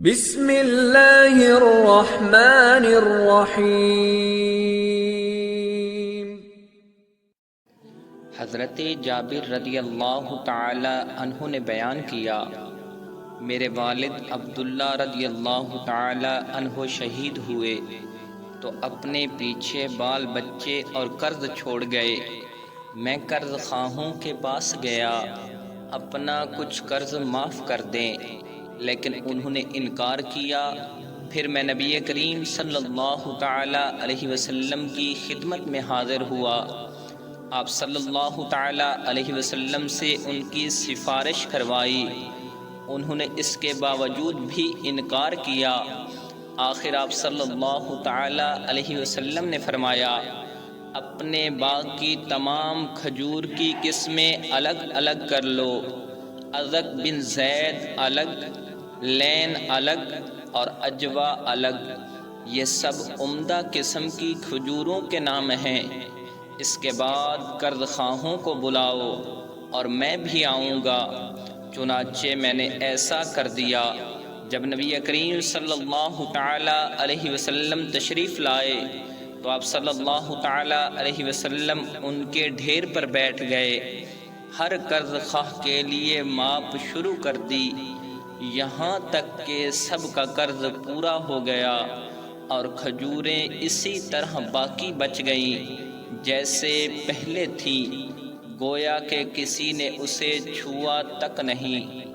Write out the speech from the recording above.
بسم اللہ الرحمن الرحیم۔ حضرت جابر رضی اللہ تعالی عنہ نے بیان کیا، میرے والد عبداللہ رضی اللہ تعالی عنہ شہید ہوئے تو اپنے پیچھے بال بچے اور قرض چھوڑ گئے۔ میں قرض خواہوں کے پاس گیا، اپنا کچھ قرض معاف کر دیں، لیکن انہوں نے انکار کیا۔ پھر میں نبی کریم صلی اللہ تعالی علیہ وسلم کی خدمت میں حاضر ہوا۔ آپ صلی اللہ تعالی علیہ وسلم سے ان کی سفارش کروائی، انہوں نے اس کے باوجود بھی انکار کیا۔ آخر آپ صلی اللہ تعالی علیہ وسلم نے فرمایا، اپنے باغ کی تمام کھجور کی قسمیں الگ الگ کر لو، ازک بن زید الگ، لین الگ اور اجوا الگ، یہ سب عمدہ قسم کی کھجوروں کے نام ہیں۔ اس کے بعد قرض خواہوں کو بلاؤ اور میں بھی آؤں گا۔ چنانچہ میں نے ایسا کر دیا۔ جب نبی کریم صلی اللہ تعالی علیہ وسلم تشریف لائے تو آپ صلی اللہ تعالی علیہ وسلم ان کے ڈھیر پر بیٹھ گئے، ہر قرض خواہ کے لیے ماپ شروع کر دی، یہاں تک کہ سب کا قرض پورا ہو گیا اور کھجوریں اسی طرح باقی بچ گئیں جیسے پہلے تھی، گویا کہ کسی نے اسے چھوا تک نہیں۔